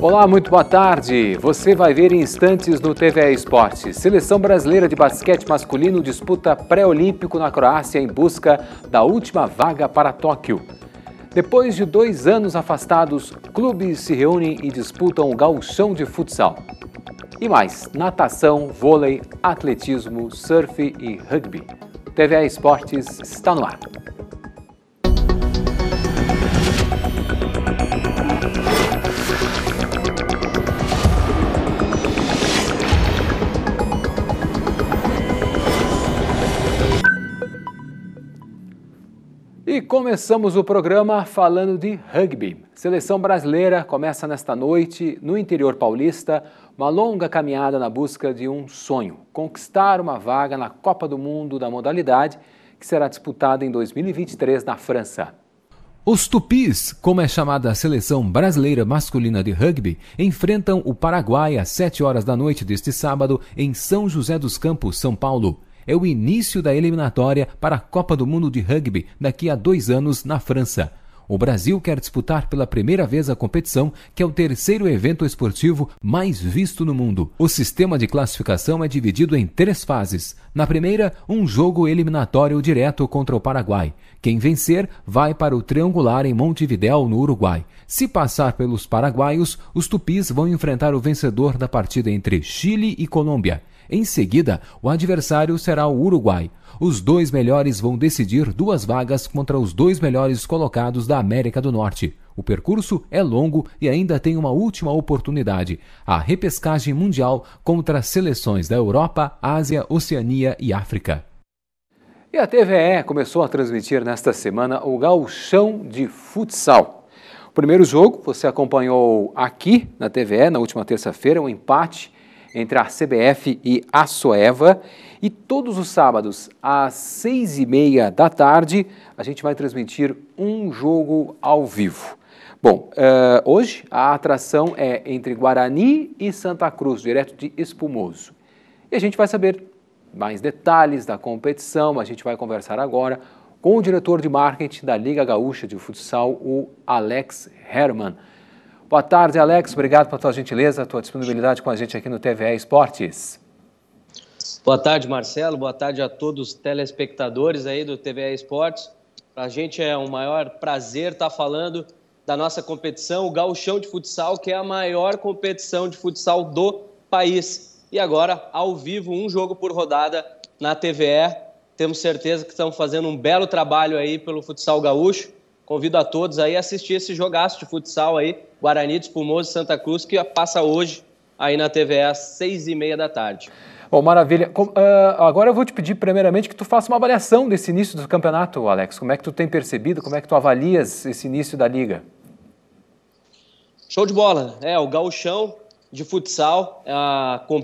Olá, muito boa tarde. Você vai ver em instantes no TVE Esportes. Seleção brasileira de basquete masculino disputa pré-olímpico na Croácia em busca da última vaga para Tóquio. Depois de 2 anos afastados, clubes se reúnem e disputam o gauchão de futsal. E mais, natação, vôlei, atletismo, surf e rugby. O TVE Esportes está no ar. E começamos o programa falando de rugby. Seleção brasileira começa nesta noite, no interior paulista, uma longa caminhada na busca de um sonho: conquistar uma vaga na Copa do Mundo da modalidade, que será disputada em 2023 na França. Os Tupis, como é chamada a seleção brasileira masculina de rugby, enfrentam o Paraguai às 7 horas da noite deste sábado em São José dos Campos, São Paulo. É o início da eliminatória para a Copa do Mundo de Rugby daqui a 2 anos na França. O Brasil quer disputar pela primeira vez a competição, que é o terceiro evento esportivo mais visto no mundo. O sistema de classificação é dividido em 3 fases. Na primeira, um jogo eliminatório direto contra o Paraguai. Quem vencer vai para o triangular em Montevidéu, no Uruguai. Se passar pelos paraguaios, os tupis vão enfrentar o vencedor da partida entre Chile e Colômbia. Em seguida, o adversário será o Uruguai. Os 2 melhores vão decidir 2 vagas contra os 2 melhores colocados da América do Norte. O percurso é longo e ainda tem uma última oportunidade: a repescagem mundial contra seleções da Europa, Ásia, Oceania e África. E a TVE começou a transmitir nesta semana o gauchão de futsal. O primeiro jogo você acompanhou aqui na TVE na última terça-feira, um empate entre a CBF e a Soeva, e todos os sábados às 6h30 da tarde a gente vai transmitir um jogo ao vivo. Bom, hoje a atração é entre Guarani e Santa Cruz, direto de Espumoso. E a gente vai saber mais detalhes da competição. A gente vai conversar agora com o diretor de marketing da Liga Gaúcha de Futsal, o Alex Herman. Boa tarde, Alex. Obrigado pela tua gentileza, tua disponibilidade com a gente aqui no TVE Esportes. Boa tarde, Marcelo. Boa tarde a todos os telespectadores aí do TVE Esportes. Para a gente é um maior prazer estar falando da nossa competição, o Gauchão de Futsal, que é a maior competição de futsal do país. E agora, ao vivo, um jogo por rodada na TVE. Temos certeza que estamos fazendo um belo trabalho aí pelo futsal gaúcho. Convido a todos aí a assistir esse jogaço de futsal aí, Guarani de Espumoso e Santa Cruz, que passa hoje aí na TVE às 6h30 da tarde. Bom, maravilha. Agora eu vou te pedir primeiramente que tu faça uma avaliação desse início do campeonato, Alex. Como é que tu tem percebido, como é que tu avalias esse início da liga? Show de bola. O Gauchão de Futsal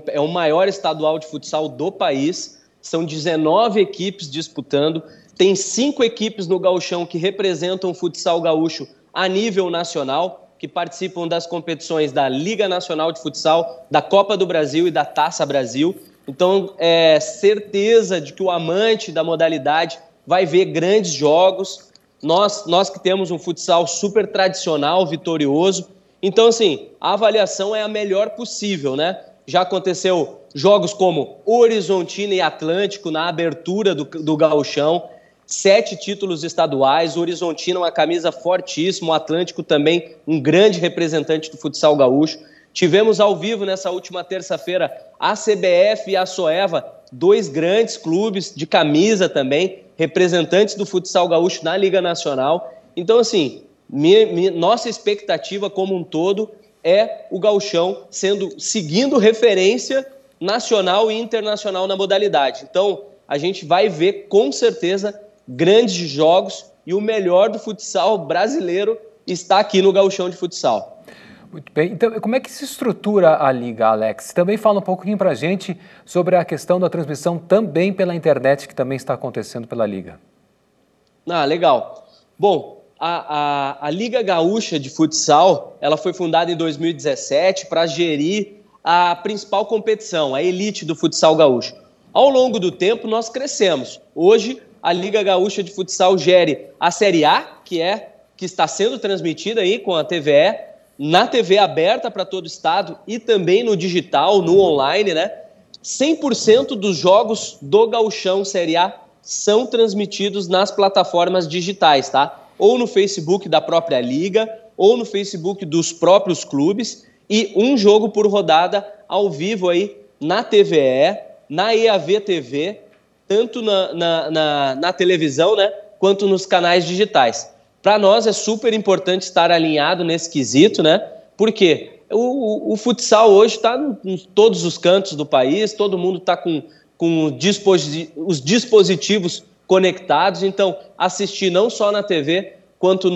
é o maior estadual de futsal do país. São 19 equipes disputando. Tem 5 equipes no Gauchão que representam o futsal gaúcho a nível nacional, que participam das competições da Liga Nacional de Futsal, da Copa do Brasil e da Taça Brasil. Então, é certeza de que o amante da modalidade vai ver grandes jogos. Nós que temos um futsal super tradicional, vitorioso. Então, assim, a avaliação é a melhor possível, né? Já aconteceu jogos como Horizontina e Atlântico na abertura do Gauchão. 7 títulos estaduais, o Horizontina uma camisa fortíssima, o Atlântico também um grande representante do futsal gaúcho. Tivemos ao vivo nessa última terça-feira a CBF e a Soeva, 2 grandes clubes de camisa também, representantes do futsal gaúcho na Liga Nacional. Então, assim, nossa expectativa como um todo é o gauchão seguindo referência nacional e internacional na modalidade. Então, a gente vai ver com certeza grandes jogos e o melhor do futsal brasileiro está aqui no Gauchão de Futsal. Muito bem. Então, como é que se estrutura a Liga, Alex? Também fala um pouquinho para a gente sobre a questão da transmissão também pela internet, que também está acontecendo pela Liga. Legal. Bom, a Liga Gaúcha de Futsal, ela foi fundada em 2017 para gerir a principal competição, a elite do futsal gaúcho. Ao longo do tempo, nós crescemos. Hoje, a Liga Gaúcha de Futsal gere a Série A, que está sendo transmitida aí com a TVE, na TV aberta para todo o estado e também no digital, no online, né? 100% dos jogos do Gauchão Série A são transmitidos nas plataformas digitais, tá? Ou no Facebook da própria liga, ou no Facebook dos próprios clubes, e um jogo por rodada ao vivo aí na TVE, na EAV TV, tanto na televisão, né, quanto nos canais digitais. Para nós é super importante estar alinhado nesse quesito, né? Porque o futsal hoje está em todos os cantos do país, todo mundo está com os dispositivos conectados, então assistir não só na TV, quanto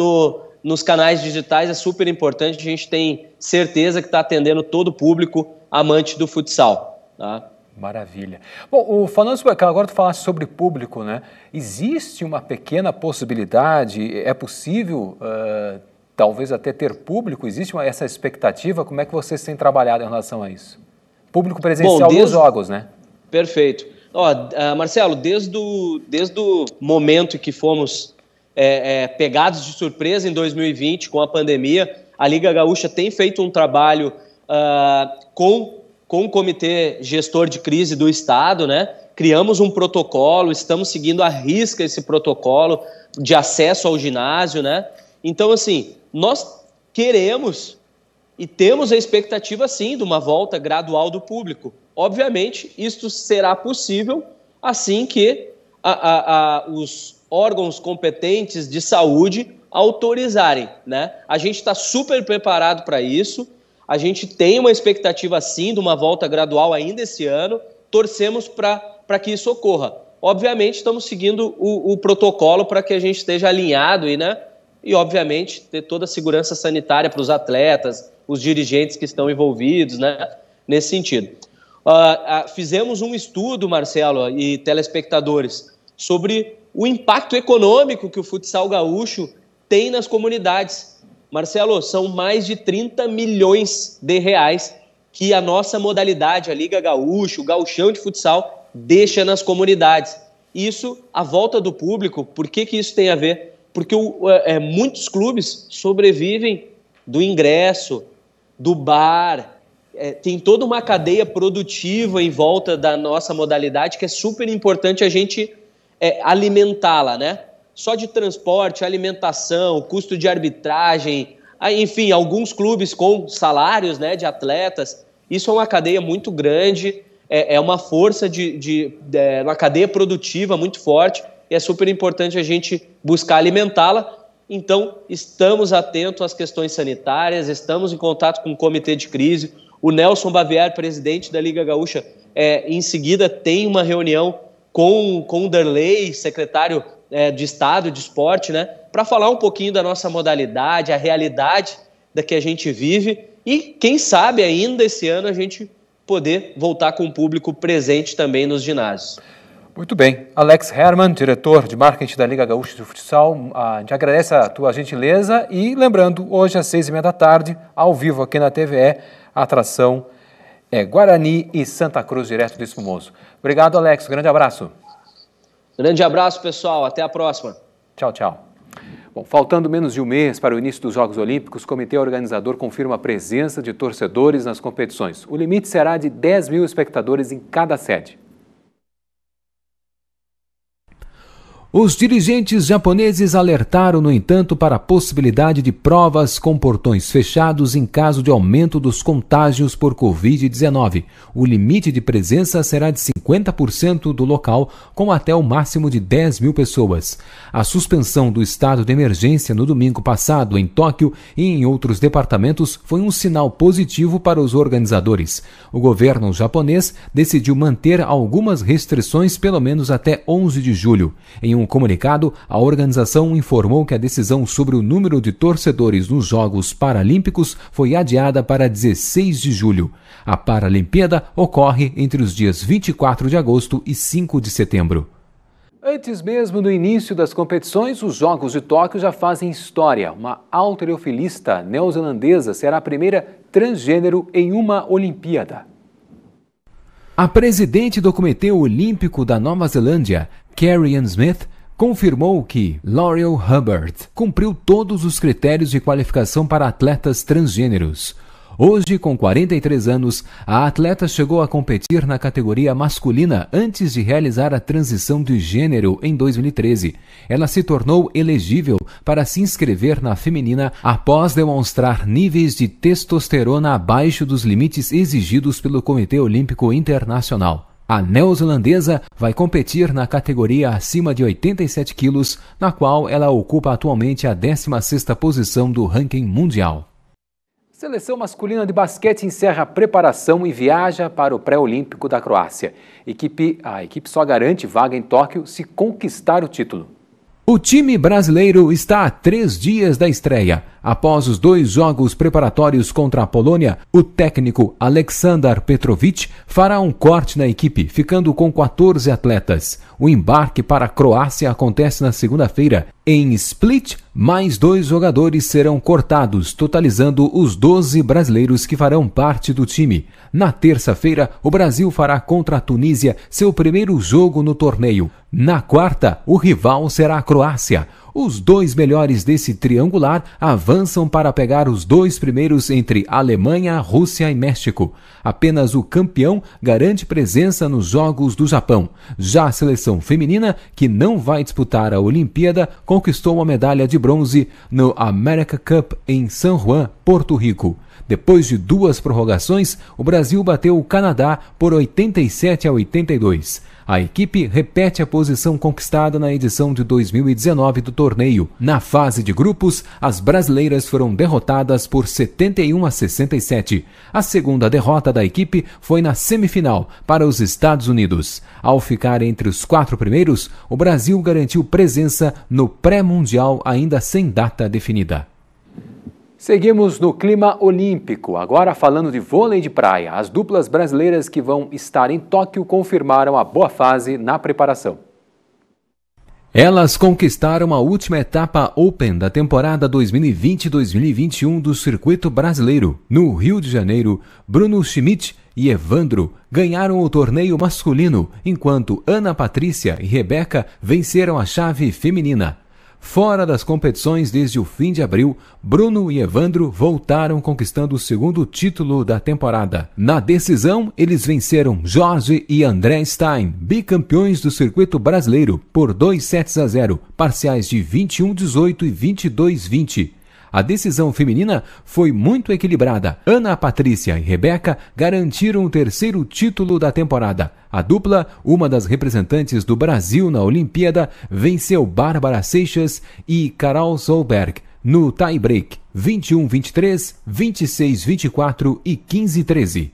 nos canais digitais é super importante. A gente tem certeza que está atendendo todo o público amante do futsal, tá? Maravilha. Bom, falando sobre, agora tu falaste sobre público, né? Existe uma pequena possibilidade, é possível talvez até ter público? Existe essa expectativa? Como é que vocês têm trabalhado em relação a isso? Público presencial nos jogos, né? Perfeito. Marcelo, desde o momento que fomos pegados de surpresa em 2020 com a pandemia, a Liga Gaúcha tem feito um trabalho com o Comitê Gestor de Crise do Estado, né? Criamos um protocolo, estamos seguindo à risca esse protocolo de acesso ao ginásio, né? Então, assim, nós queremos e temos a expectativa, sim, de uma volta gradual do público. Obviamente, isto será possível assim que os órgãos competentes de saúde autorizarem, né? A gente está super preparado para isso. A gente tem uma expectativa, sim, de uma volta gradual ainda esse ano. Torcemos para que isso ocorra. Obviamente, estamos seguindo o protocolo para que a gente esteja alinhado e, obviamente, ter toda a segurança sanitária para os atletas, os dirigentes que estão envolvidos, né, nesse sentido. Fizemos um estudo, Marcelo e telespectadores, sobre o impacto econômico que o futsal gaúcho tem nas comunidades. Marcelo, são mais de 30 milhões de reais que a nossa modalidade, a Liga Gaúcha, o Gauchão de Futsal, deixa nas comunidades. Isso, a volta do público, por que isso tem a ver? Porque muitos clubes sobrevivem do ingresso, do bar, tem toda uma cadeia produtiva em volta da nossa modalidade que é super importante a gente alimentá-la, né? Só de transporte, alimentação, custo de arbitragem, enfim, alguns clubes com salários, né, de atletas. Isso é uma cadeia muito grande, é uma força uma cadeia produtiva muito forte, e é super importante a gente buscar alimentá-la. Então, estamos atentos às questões sanitárias, estamos em contato com o comitê de crise. O Nelson Bavier, presidente da Liga Gaúcha, em seguida tem uma reunião com o Derlei, secretário de Estado de Esporte, né, para falar um pouquinho da nossa modalidade, a realidade da que a gente vive e, quem sabe, ainda esse ano a gente poder voltar com o público presente também nos ginásios. Muito bem. Alex Herman, diretor de marketing da Liga Gaúcha de Futsal, a gente agradece a tua gentileza e lembrando, hoje às 6h30, ao vivo aqui na TVE, a atração Guarani e Santa Cruz, direto do Espumoso. Obrigado, Alex. Grande abraço. Grande abraço, pessoal. Até a próxima. Tchau, tchau. Bom, faltando menos de um mês para o início dos Jogos Olímpicos, o comitê organizador confirma a presença de torcedores nas competições. O limite será de 10 mil espectadores em cada sede. Os dirigentes japoneses alertaram, no entanto, para a possibilidade de provas com portões fechados em caso de aumento dos contágios por Covid-19. O limite de presença será de 50% do local, com até o máximo de 10 mil pessoas. A suspensão do estado de emergência no domingo passado em Tóquio e em outros departamentos foi um sinal positivo para os organizadores. O governo japonês decidiu manter algumas restrições pelo menos até 11 de julho. Em um comunicado, a organização informou que a decisão sobre o número de torcedores nos Jogos Paralímpicos foi adiada para 16 de julho. A Paralimpíada ocorre entre os dias 24 de agosto e 5 de setembro. Antes mesmo do início das competições, os Jogos de Tóquio já fazem história. Uma halterofilista neozelandesa será a primeira transgênero em uma Olimpíada. A presidente do Comitê Olímpico da Nova Zelândia, Carrie Ann Smith, confirmou que Laurel Hubbard cumpriu todos os critérios de qualificação para atletas transgêneros. Hoje, com 43 anos, a atleta chegou a competir na categoria masculina antes de realizar a transição de gênero em 2013. Ela se tornou elegível para se inscrever na feminina após demonstrar níveis de testosterona abaixo dos limites exigidos pelo Comitê Olímpico Internacional. A neozelandesa vai competir na categoria acima de 87 quilos, na qual ela ocupa atualmente a 16ª posição do ranking mundial. Seleção masculina de basquete encerra a preparação e viaja para o pré-olímpico da Croácia. A equipe só garante vaga em Tóquio se conquistar o título. O time brasileiro está a 3 dias da estreia. Após os 2 jogos preparatórios contra a Polônia, o técnico Aleksandar Petrovic fará um corte na equipe, ficando com 14 atletas. O embarque para a Croácia acontece na segunda-feira. Em Split, mais 2 jogadores serão cortados, totalizando os 12 brasileiros que farão parte do time. Na terça-feira, o Brasil fará contra a Tunísia seu primeiro jogo no torneio. Na quarta, o rival será a Croácia. Os 2 melhores desse triangular avançam para pegar os 2 primeiros entre Alemanha, Rússia e México. Apenas o campeão garante presença nos Jogos do Japão. Já a seleção feminina, que não vai disputar a Olimpíada, conquistou uma medalha de bronze no America Cup em San Juan, Porto Rico. Depois de 2 prorrogações, o Brasil bateu o Canadá por 87-82. A equipe repete a posição conquistada na edição de 2019 do torneio. Na fase de grupos, as brasileiras foram derrotadas por 71-67. A segunda derrota da equipe foi na semifinal, para os Estados Unidos. Ao ficar entre os 4 primeiros, o Brasil garantiu presença no pré-mundial ainda sem data definida. Seguimos no clima olímpico, agora falando de vôlei de praia. As duplas brasileiras que vão estar em Tóquio confirmaram a boa fase na preparação. Elas conquistaram a última etapa Open da temporada 2020-2021 do circuito brasileiro. No Rio de Janeiro, Bruno Schmidt e Evandro ganharam o torneio masculino, enquanto Ana Patrícia e Rebeca venceram a chave feminina. Fora das competições desde o fim de abril, Bruno e Evandro voltaram conquistando o segundo título da temporada. Na decisão, eles venceram Jorge e André Stein, bicampeões do circuito brasileiro, por 2-0, parciais de 21-18 e 22-20. A decisão feminina foi muito equilibrada. Ana Patrícia e Rebeca garantiram o terceiro título da temporada. A dupla, uma das representantes do Brasil na Olimpíada, venceu Bárbara Seixas e Carol Solberg no tie-break 21-23, 26-24 e 15-13.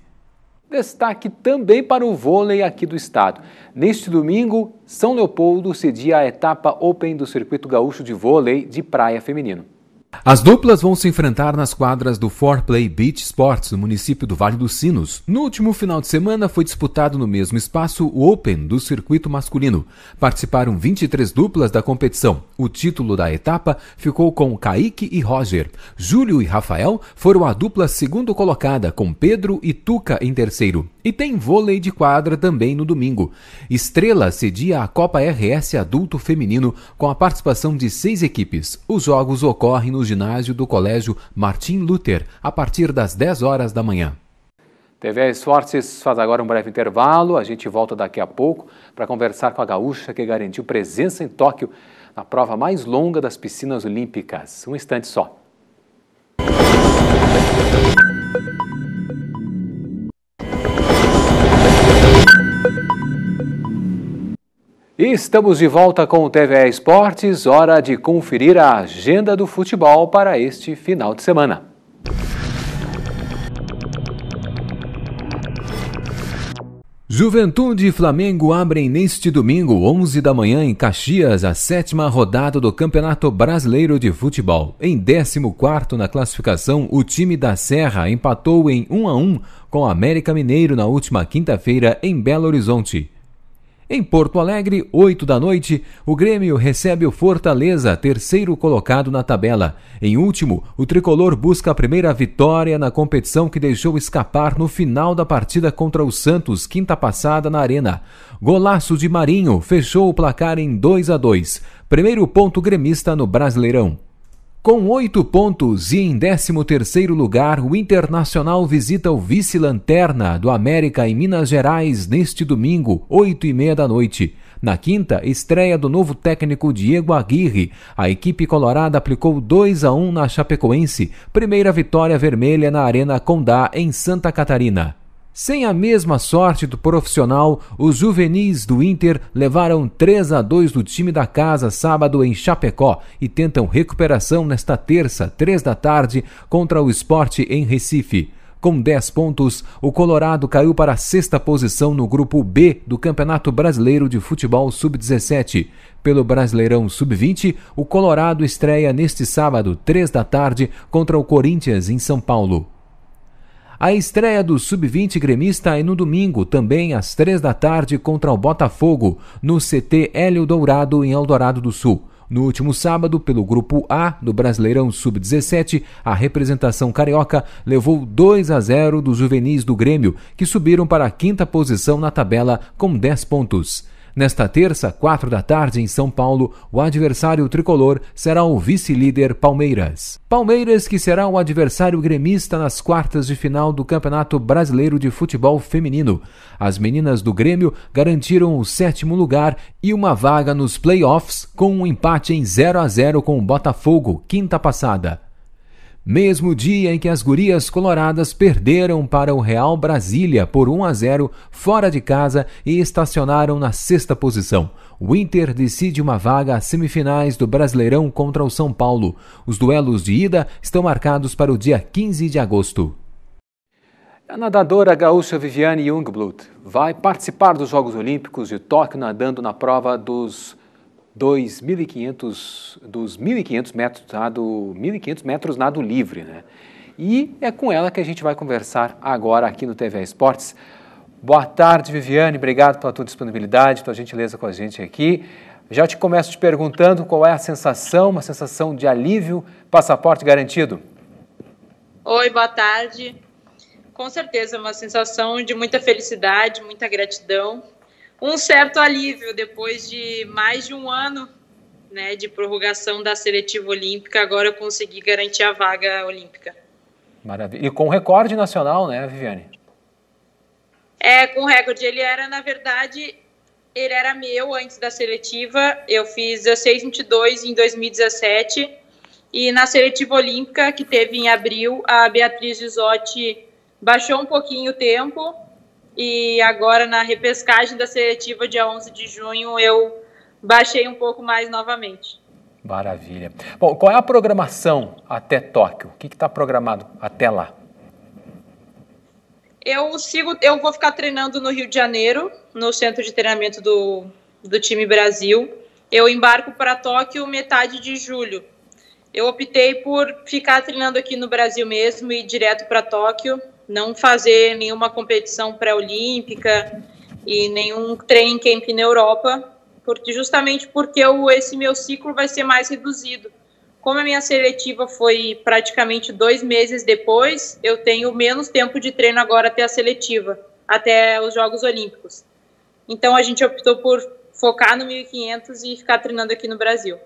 Destaque também para o vôlei aqui do estado. Neste domingo, São Leopoldo cedia a etapa Open do Circuito Gaúcho de Vôlei de Praia Feminino. As duplas vão se enfrentar nas quadras do 4Play Beach Sports, no município do Vale dos Sinos. No último final de semana foi disputado no mesmo espaço o Open do circuito masculino. Participaram 23 duplas da competição. O título da etapa ficou com Kaique e Roger. Júlio e Rafael foram a dupla segundo colocada, com Pedro e Tuca em terceiro. E tem vôlei de quadra também no domingo. Estrela cedia a Copa RS Adulto Feminino com a participação de 6 equipes. Os jogos ocorrem no ginásio do Colégio Martim Luther, a partir das 10 horas da manhã. TV Esportes faz agora um breve intervalo. A gente volta daqui a pouco para conversar com a gaúcha que garantiu presença em Tóquio na prova mais longa das piscinas olímpicas. Um instante só. E estamos de volta com o TVE Esportes, hora de conferir a agenda do futebol para este final de semana. Juventude e Flamengo abrem neste domingo, 11 da manhã, em Caxias, a 7ª rodada do Campeonato Brasileiro de Futebol. Em 14º na classificação, o time da Serra empatou em 1-1 com o América Mineiro na última quinta-feira em Belo Horizonte. Em Porto Alegre, 8 da noite, o Grêmio recebe o Fortaleza, terceiro colocado na tabela. Em último, o tricolor busca a primeira vitória na competição que deixou escapar no final da partida contra o Santos, quinta passada na Arena. Golaço de Marinho fechou o placar em 2-2. Primeiro ponto gremista no Brasileirão. Com 8 pontos e em 13º lugar, o Internacional visita o vice-lanterna do América em Minas Gerais neste domingo, 8h30 da noite. Na quinta, estreia do novo técnico Diego Aguirre. A equipe colorada aplicou 2-1 na Chapecoense, primeira vitória vermelha na Arena Condá, em Santa Catarina. Sem a mesma sorte do profissional, os juvenis do Inter levaram 3-2 do time da casa sábado em Chapecó e tentam recuperação nesta terça, 3 da tarde, contra o Sport em Recife. Com 10 pontos, o Colorado caiu para a 6ª posição no grupo B do Campeonato Brasileiro de Futebol Sub-17. Pelo Brasileirão Sub-20, o Colorado estreia neste sábado, 3 da tarde, contra o Corinthians em São Paulo. A estreia do Sub-20 gremista é no domingo, também às 3 da tarde, contra o Botafogo, no CT Hélio Dourado, em Eldorado do Sul. No último sábado, pelo Grupo A do Brasileirão Sub-17, a representação carioca levou 2-0 dos juvenis do Grêmio, que subiram para a 5ª posição na tabela com 10 pontos. Nesta terça, 4 da tarde, em São Paulo, o adversário tricolor será o vice-líder Palmeiras. Palmeiras, que será o adversário gremista nas quartas de final do Campeonato Brasileiro de Futebol Feminino. As meninas do Grêmio garantiram o 7º lugar e uma vaga nos play-offs com um empate em 0-0 com o Botafogo, quinta passada. Mesmo dia em que as gurias coloradas perderam para o Real Brasília por 1-0 fora de casa e estacionaram na 6ª posição. O Inter decide uma vaga às semifinais do Brasileirão contra o São Paulo. Os duelos de ida estão marcados para o dia 15 de agosto. A nadadora gaúcha Viviane Jungblut vai participar dos Jogos Olímpicos de Tóquio nadando na prova dos 1.500 metros nado livre, né? E é com ela que a gente vai conversar agora aqui no TV Esportes. Boa tarde, Viviane, obrigado pela tua disponibilidade, tua gentileza com a gente aqui. Já te começo te perguntando qual é a sensação, uma sensação de alívio, passaporte garantido? Oi, boa tarde. Com certeza, uma sensação de muita felicidade, muita gratidão. Um certo alívio depois de mais de um ano, né, de prorrogação da seletiva olímpica, agora eu consegui garantir a vaga olímpica. Maravilha. E com recorde nacional, né, Viviane? Com recorde. Ele era meu antes da seletiva. Eu fiz 16:22 em 2017 e na seletiva olímpica, que teve em abril, a Beatriz Gisotti baixou um pouquinho o tempo. E agora, na repescagem da seletiva, dia 11 de junho, eu baixei um pouco mais novamente. Maravilha. Bom, qual é a programação até Tóquio? O que está programado até lá? Eu vou ficar treinando no Rio de Janeiro, no centro de treinamento do time Brasil. Eu embarco para Tóquio metade de julho. Eu optei por ficar treinando aqui no Brasil mesmo e ir direto para Tóquio. Não fazer nenhuma competição pré-olímpica e nenhum training camp na Europa, justamente porque esse meu ciclo vai ser mais reduzido. Como a minha seletiva foi praticamente 2 meses depois, eu tenho menos tempo de treino agora até a seletiva, até os Jogos Olímpicos. Então a gente optou por focar no 1.500 e ficar treinando aqui no Brasil.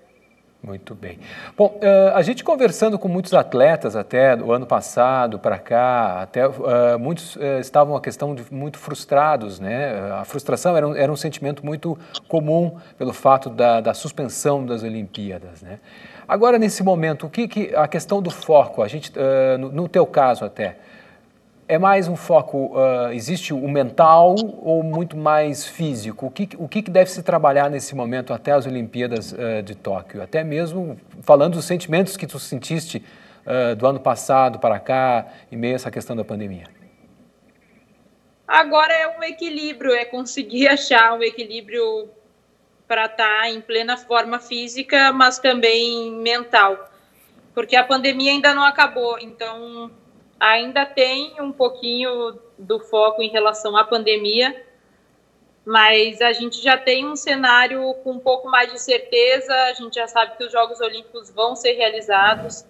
Muito bem. Bom, a gente conversando com muitos atletas até do ano passado para cá, até muitos estavam muito frustrados, né? A frustração era um sentimento muito comum pelo fato da suspensão das Olimpíadas, né? Agora, nesse momento, a questão do foco, a gente, no teu caso até, é mais um foco, existe o mental ou muito mais físico? O que deve se trabalhar nesse momento até as Olimpíadas de Tóquio? Até mesmo falando dos sentimentos que tu sentiste do ano passado para cá, em meio a essa questão da pandemia. Agora é um equilíbrio, é conseguir achar um equilíbrio para estar em plena forma física, mas também mental. Porque a pandemia ainda não acabou, então ainda tem um pouquinho do foco em relação à pandemia, mas a gente já tem um cenário com um pouco mais de certeza, a gente já sabe que os Jogos Olímpicos vão ser realizados,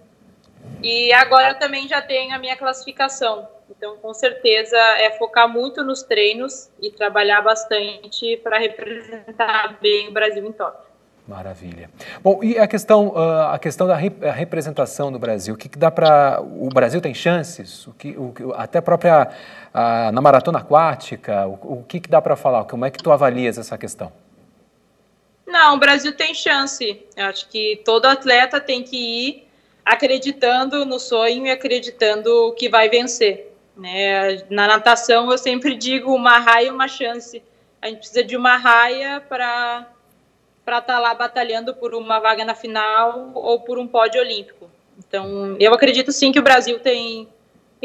e agora eu também já tenho a minha classificação. Então, com certeza, é focar muito nos treinos e trabalhar bastante para representar bem o Brasil em Tóquio. Maravilha. Bom, e a questão da representação do Brasil, o que dá para... O Brasil tem chances? Até a própria... na maratona aquática, o que dá para falar? Como é que tu avalias essa questão? Não, o Brasil tem chance. Eu acho que todo atleta tem que ir acreditando no sonho e acreditando que vai vencer. Né? Na natação, eu sempre digo uma raia e uma chance. A gente precisa de uma raia para estar lá batalhando por uma vaga na final ou por um pódio olímpico. Então, eu acredito sim que o Brasil tem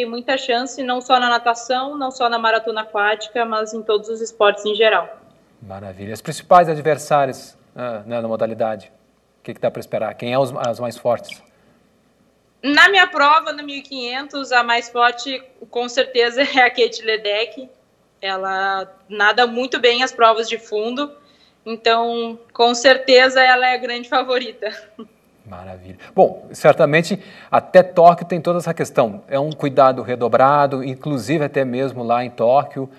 muita chance, não só na natação, não só na maratona aquática, mas em todos os esportes em geral. Maravilha. Os principais adversários na modalidade, o que dá para esperar? Quem é os mais fortes? Na minha prova, no 1500, a mais forte, com certeza, é a Kate Ledeck. Ela nada muito bem as provas de fundo, então, com certeza, ela é a grande favorita. Maravilha. Bom, certamente, até Tóquio tem toda essa questão. É um cuidado redobrado, inclusive até mesmo lá em Tóquio.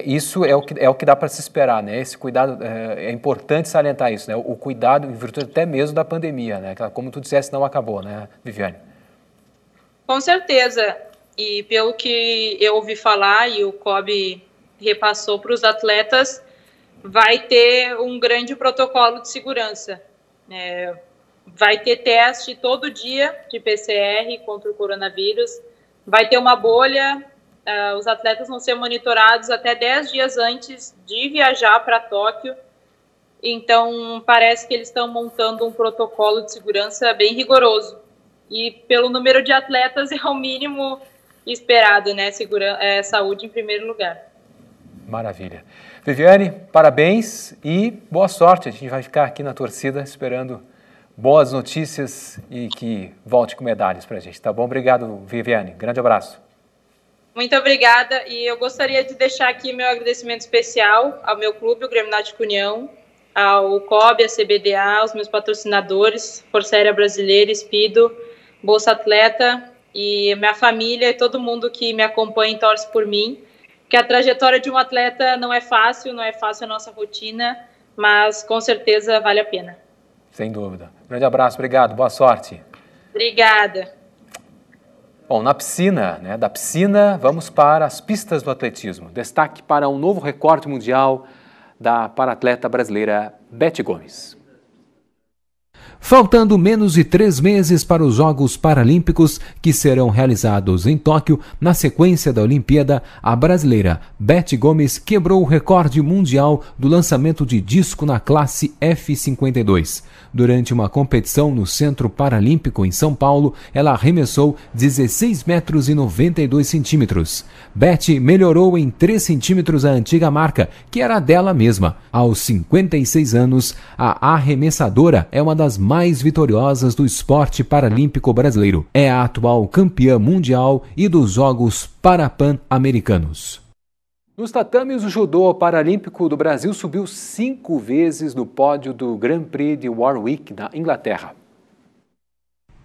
Isso é o que dá para se esperar, né? Esse cuidado, é importante salientar isso, né? O cuidado em virtude até mesmo da pandemia, né? Como tu disseste, não acabou, né, Viviane? Com certeza. E pelo que eu ouvi falar e o COB repassou para os atletas, vai ter um grande protocolo de segurança. Vai ter teste todo dia de PCR contra o coronavírus, vai ter uma bolha, os atletas vão ser monitorados até 10 dias antes de viajar para Tóquio, então parece que eles estão montando um protocolo de segurança bem rigoroso, e pelo número de atletas é o mínimo esperado, né? Saúde em primeiro lugar. Maravilha. Viviane, parabéns e boa sorte, a gente vai ficar aqui na torcida esperando boas notícias e que volte com medalhas para a gente, tá bom? Obrigado, Viviane. Grande abraço. Muito obrigada. E eu gostaria de deixar aqui meu agradecimento especial ao meu clube, o Grêmio Náutico União, ao COB, a CBDA, aos meus patrocinadores, Força Aérea Brasileira, Speedo, Bolsa Atleta e minha família e todo mundo que me acompanha e torce por mim. Que a trajetória de um atleta não é fácil a nossa rotina, mas com certeza vale a pena. Sem dúvida. Grande abraço, obrigado, boa sorte. Obrigada. Bom, na piscina, da piscina, vamos para as pistas do atletismo. Destaque para um novo recorde mundial da paratleta brasileira Beth Gomes. Faltando menos de 3 meses para os Jogos Paralímpicos, que serão realizados em Tóquio, na sequência da Olimpíada, a brasileira Beth Gomes quebrou o recorde mundial do lançamento de disco na classe F52. Durante uma competição no Centro Paralímpico em São Paulo, ela arremessou 16 metros e 92 centímetros. Beth melhorou em 3 centímetros a antiga marca, que era dela mesma. Aos 56 anos, a arremessadora é uma das mais vitoriosas do esporte paralímpico brasileiro. É a atual campeã mundial e dos Jogos Parapan-Americanos. Nos tatames, o judô paralímpico do Brasil subiu 5 vezes no pódio do Grand Prix de Warwick, na Inglaterra.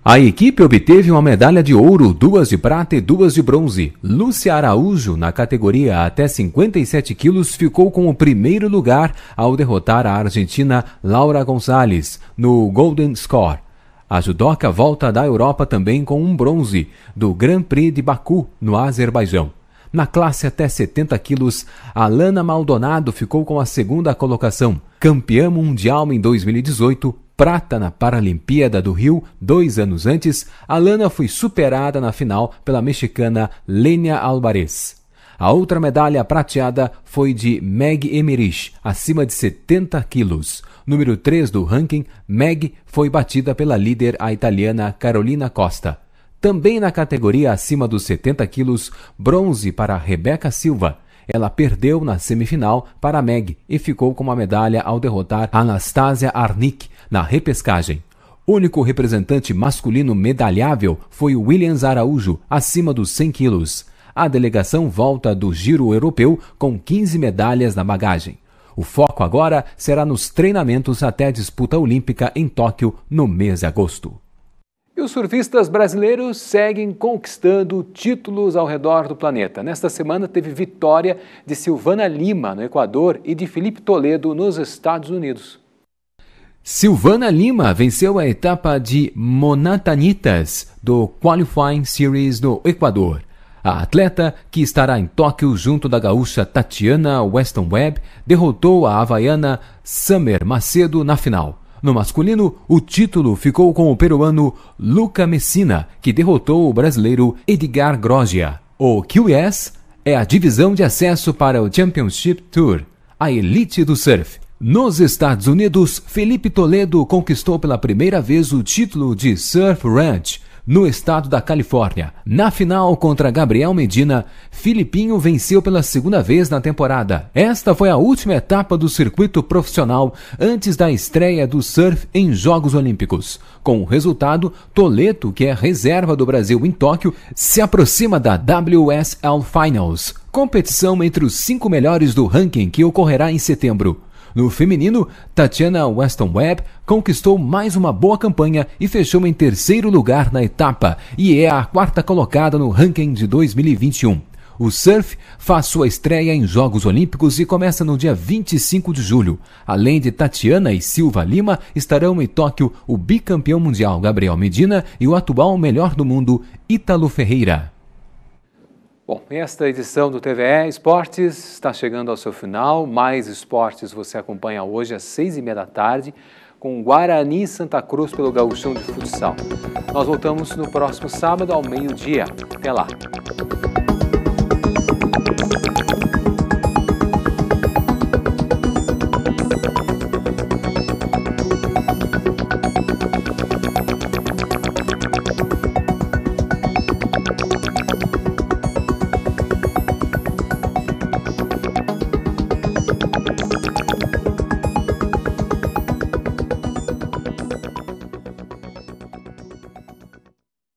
A equipe obteve uma medalha de ouro, 2 de prata e 2 de bronze. Lúcia Araújo, na categoria até 57 quilos, ficou com o primeiro lugar ao derrotar a argentina Laura Gonzalez no Golden Score. A judoca volta da Europa também com um bronze do Grand Prix de Baku, no Azerbaijão. Na classe até 70 quilos, Alana Maldonado ficou com a segunda colocação. Campeã mundial em 2018, prata na Paralimpíada do Rio 2 anos antes, Alana foi superada na final pela mexicana Lenia Alvarez. A outra medalha prateada foi de Meg Emerich, acima de 70 quilos. Número 3 do ranking, Meg foi batida pela líder, a italiana Carolina Costa. Também na categoria acima dos 70 quilos, bronze para Rebeca Silva. Ela perdeu na semifinal para Meg e ficou com uma medalha ao derrotar Anastasia Arnik na repescagem. Único representante masculino medalhável foi Williams Araújo, acima dos 100 quilos. A delegação volta do Giro Europeu com 15 medalhas na bagagem. O foco agora será nos treinamentos até a disputa olímpica em Tóquio no mês de agosto. E os surfistas brasileiros seguem conquistando títulos ao redor do planeta. Nesta semana teve vitória de Silvana Lima, no Equador, e de Felipe Toledo, nos Estados Unidos. Silvana Lima venceu a etapa de Montañitas do Qualifying Series no Equador. A atleta, que estará em Tóquio junto da gaúcha Tatiana Weston Webb, derrotou a havaiana Summer Macedo na final. No masculino, o título ficou com o peruano Luca Messina, que derrotou o brasileiro Edgar Grogia. O QS é a divisão de acesso para o Championship Tour, a elite do surf. Nos Estados Unidos, Felipe Toledo conquistou pela primeira vez o título de Surf Ranch, no estado da Califórnia. Na final contra Gabriel Medina, Filipinho venceu pela segunda vez na temporada. Esta foi a última etapa do circuito profissional antes da estreia do surf em Jogos Olímpicos. Com o resultado, Toledo, que é reserva do Brasil em Tóquio, se aproxima da WSL Finals, competição entre os 5 melhores do ranking que ocorrerá em setembro. No feminino, Tatiana Weston Webb conquistou mais uma boa campanha e fechou em terceiro lugar na etapa e é a 4ª colocada no ranking de 2021. O surf faz sua estreia em Jogos Olímpicos e começa no dia 25 de julho. Além de Tatiana e Silva Lima, estarão em Tóquio o bicampeão mundial Gabriel Medina e o atual melhor do mundo Ítalo Ferreira. Bom, esta edição do TVE Esportes está chegando ao seu final. Mais esportes você acompanha hoje às 6h30 da tarde com Guarani Santa Cruz pelo Gauchão de Futsal. Nós voltamos no próximo sábado ao meio-dia. Até lá!